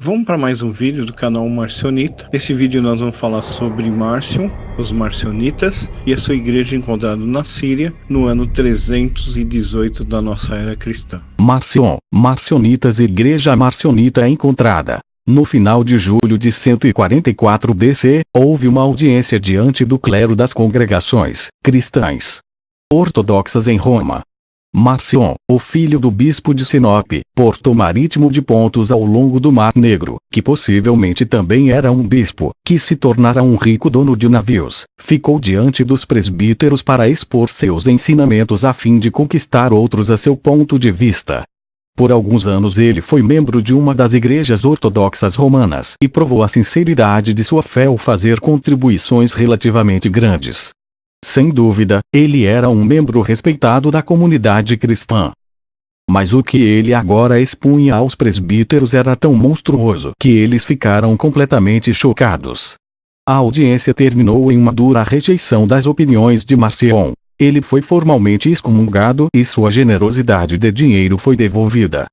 Vamos para mais um vídeo do canal Marcionita. Nesse vídeo nós vamos falar sobre Marcion, os Marcionitas e a sua igreja encontrada na Síria no ano 318 da nossa era cristã. Marcion, Marcionitas. Igreja Marcionita é encontrada. No final de julho de 144 DC, houve uma audiência diante do clero das congregações cristãs ortodoxas em Roma. Marcion, o filho do bispo de Sinope, porto marítimo de Pontos ao longo do Mar Negro, que possivelmente também era um bispo, que se tornara um rico dono de navios, ficou diante dos presbíteros para expor seus ensinamentos a fim de conquistar outros a seu ponto de vista. Por alguns anos ele foi membro de uma das igrejas ortodoxas romanas e provou a sinceridade de sua fé ao fazer contribuições relativamente grandes. Sem dúvida, ele era um membro respeitado da comunidade cristã. Mas o que ele agora expunha aos presbíteros era tão monstruoso que eles ficaram completamente chocados. A audiência terminou em uma dura rejeição das opiniões de Marcion. Ele foi formalmente excomungado e sua generosidade de dinheiro foi devolvida.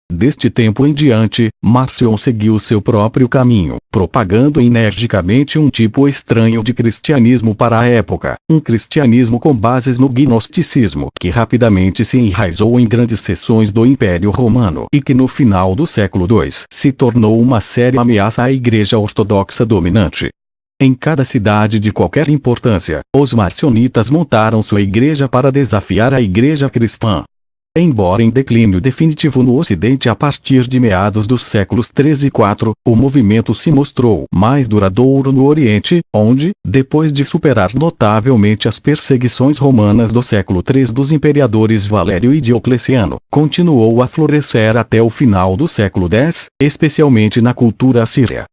Deste tempo em diante, Marcion seguiu seu próprio caminho, propagando energicamente um tipo estranho de cristianismo para a época, um cristianismo com bases no gnosticismo, que rapidamente se enraizou em grandes seções do Império Romano e que no final do século II se tornou uma séria ameaça à Igreja Ortodoxa dominante. Em cada cidade de qualquer importância, os marcionitas montaram sua igreja para desafiar a igreja cristã. Embora em declínio definitivo no Ocidente a partir de meados dos séculos III e IV, o movimento se mostrou mais duradouro no Oriente, onde, depois de superar notavelmente as perseguições romanas do século III dos imperadores Valério e Diocleciano, continuou a florescer até o final do século X, especialmente na cultura assíria.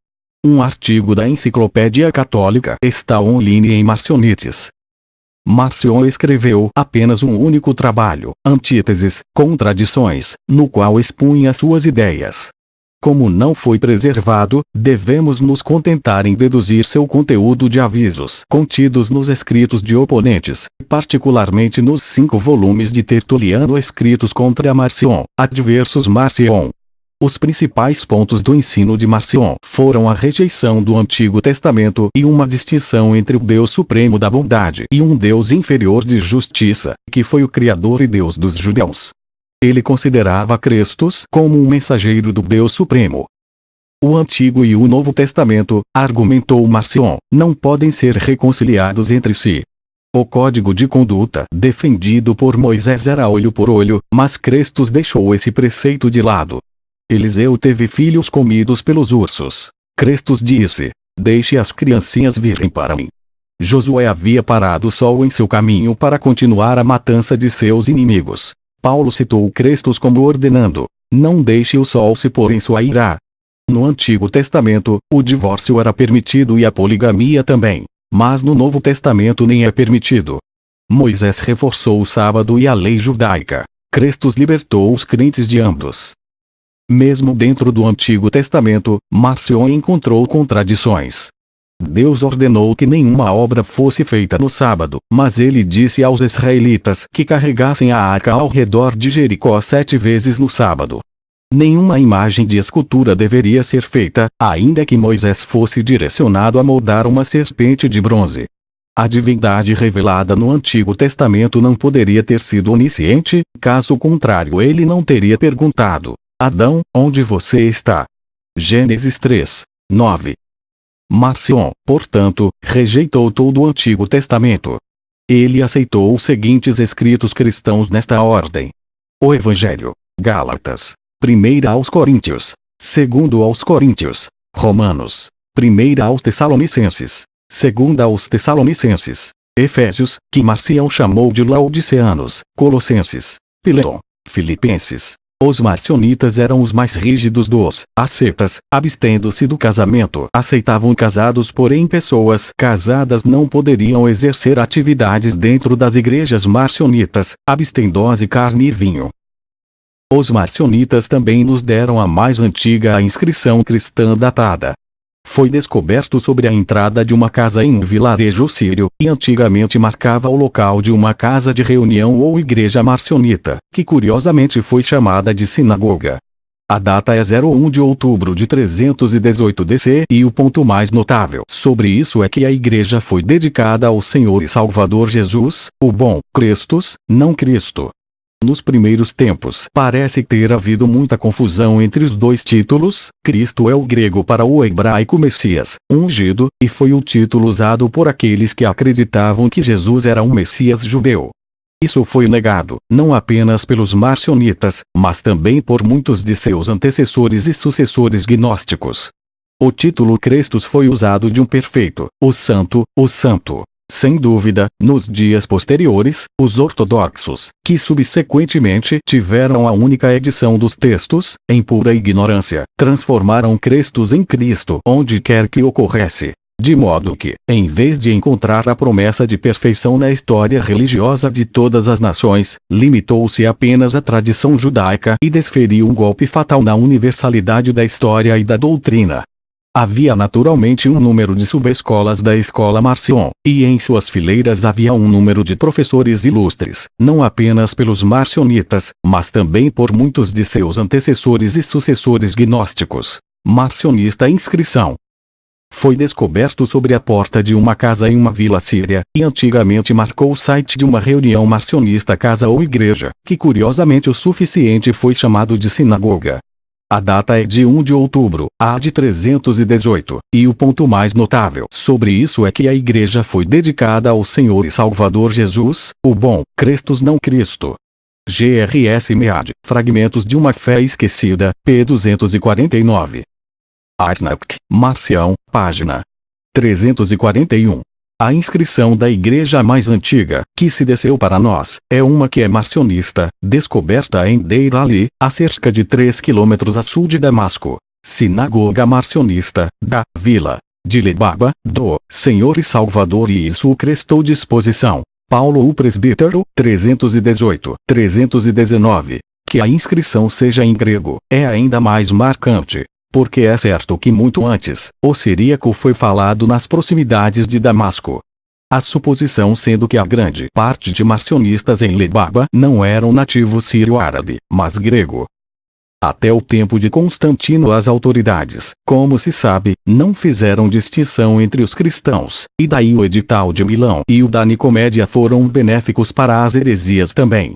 Um artigo da Enciclopédia Católica está online em Marcionites. Marcion escreveu apenas um único trabalho, Antíteses, Contradições, no qual expunha suas ideias. Como não foi preservado, devemos nos contentar em deduzir seu conteúdo de avisos contidos nos escritos de oponentes, particularmente nos 5 volumes de Tertuliano escritos contra Marcion, Adversus Marcion. Os principais pontos do ensino de Marcion foram a rejeição do Antigo Testamento e uma distinção entre o Deus Supremo da Bondade e um Deus inferior de Justiça, que foi o Criador e Deus dos judeus. Ele considerava Cristos como um mensageiro do Deus Supremo. O Antigo e o Novo Testamento, argumentou Marcion, não podem ser reconciliados entre si. O código de conduta defendido por Moisés era olho por olho, mas Cristos deixou esse preceito de lado. Eliseu teve filhos comidos pelos ursos. Cristos disse: deixe as criancinhas virem para mim. Josué havia parado o sol em seu caminho para continuar a matança de seus inimigos. Paulo citou Cristos como ordenando: não deixe o sol se pôr em sua ira. No Antigo Testamento, o divórcio era permitido e a poligamia também, mas no Novo Testamento nem é permitido. Moisés reforçou o sábado e a lei judaica. Cristos libertou os crentes de ambos. Mesmo dentro do Antigo Testamento, Marcion encontrou contradições. Deus ordenou que nenhuma obra fosse feita no sábado, mas ele disse aos israelitas que carregassem a arca ao redor de Jericó 7 vezes no sábado. Nenhuma imagem de escultura deveria ser feita, ainda que Moisés fosse direcionado a moldar uma serpente de bronze. A divindade revelada no Antigo Testamento não poderia ter sido onisciente, caso contrário ele não teria perguntado: Adão, onde você está? Gênesis 3, 9. Marcion, portanto, rejeitou todo o Antigo Testamento. Ele aceitou os seguintes escritos cristãos nesta ordem: o Evangelho, Gálatas, 1 aos Coríntios, 2 aos Coríntios, Romanos, 1 aos Tessalonicenses, 2 aos Tessalonicenses, Efésios, que Marcion chamou de Laodiceanos, Colossenses, Filemon, Filipenses. Os marcionitas eram os mais rígidos dos ascetas, abstendo-se do casamento. Aceitavam casados, porém pessoas casadas não poderiam exercer atividades dentro das igrejas marcionitas, abstendo-se carne e vinho. Os marcionitas também nos deram a mais antiga inscrição cristã datada. Foi descoberto sobre a entrada de uma casa em um vilarejo sírio, e antigamente marcava o local de uma casa de reunião ou igreja marcionita, que curiosamente foi chamada de sinagoga. A data é 01 de outubro de 318 DC e o ponto mais notável sobre isso é que a igreja foi dedicada ao Senhor e Salvador Jesus, o bom Christus, não Cristo. Nos primeiros tempos parece ter havido muita confusão entre os dois títulos. Cristo é o grego para o hebraico Messias, ungido, e foi o título usado por aqueles que acreditavam que Jesus era um Messias judeu. Isso foi negado, não apenas pelos marcionitas, mas também por muitos de seus antecessores e sucessores gnósticos. O título Christus foi usado de um perfeito, o santo, o santo. Sem dúvida, nos dias posteriores, os ortodoxos, que subsequentemente tiveram a única edição dos textos, em pura ignorância, transformaram Christus em Cristo onde quer que ocorresse. De modo que, em vez de encontrar a promessa de perfeição na história religiosa de todas as nações, limitou-se apenas à tradição judaica e desferiu um golpe fatal na universalidade da história e da doutrina. Havia naturalmente um número de subescolas da escola Marcion, e em suas fileiras havia um número de professores ilustres, não apenas pelos marcionitas, mas também por muitos de seus antecessores e sucessores gnósticos. Marcionista inscrição. Foi descoberto sobre a porta de uma casa em uma vila síria, e antigamente marcou o site de uma reunião marcionista casa ou igreja, que curiosamente o suficiente foi chamado de sinagoga. A data é de 1 de outubro, a de 318, e o ponto mais notável sobre isso é que a igreja foi dedicada ao Senhor e Salvador Jesus, o bom Christus não Cristo. GRS Mead, Fragmentos de uma Fé Esquecida, p. 249. Arnack, Marcião, página 341. A inscrição da igreja mais antiga, que se desceu para nós, é uma que é marcionista, descoberta em Deir Ali, a cerca de 3 quilômetros a sul de Damasco. Sinagoga marcionista, da Vila de Lebaba, do Senhor e Salvador e isso prestou disposição. Paulo o Presbítero, 318, 319. Que a inscrição seja em grego, é ainda mais marcante. Porque é certo que muito antes, o siríaco foi falado nas proximidades de Damasco. A suposição sendo que a grande parte de marcionistas em Lebaba não eram nativos sírio-árabe, mas grego. Até o tempo de Constantino as autoridades, como se sabe, não fizeram distinção entre os cristãos, e daí o edital de Milão e o da Nicomédia foram benéficos para as heresias também.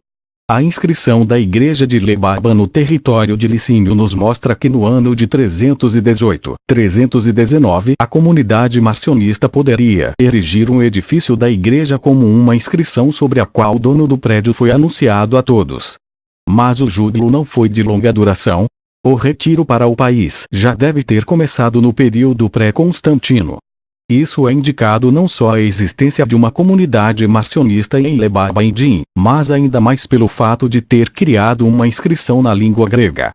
A inscrição da igreja de Lebaba no território de Licínio nos mostra que no ano de 318, 319 a comunidade marcionista poderia erigir um edifício da igreja como uma inscrição sobre a qual o dono do prédio foi anunciado a todos. Mas o júbilo não foi de longa duração. O retiro para o país já deve ter começado no período pré-Constantino. Isso é indicado não só a existência de uma comunidade marcionista em Lebaba e Din, mas ainda mais pelo fato de ter criado uma inscrição na língua grega.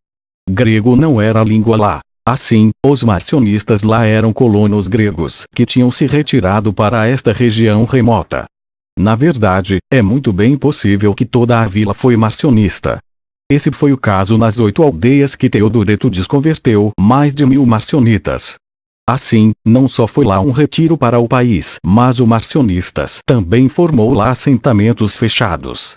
Grego não era a língua lá. Assim, os marcionistas lá eram colonos gregos que tinham se retirado para esta região remota. Na verdade, é muito bem possível que toda a vila foi marcionista. Esse foi o caso nas 8 aldeias que Teodoreto desconverteu mais de 1000 marcionitas. Assim, não só foi lá um retiro para o país, mas o marcionistas também formou lá assentamentos fechados.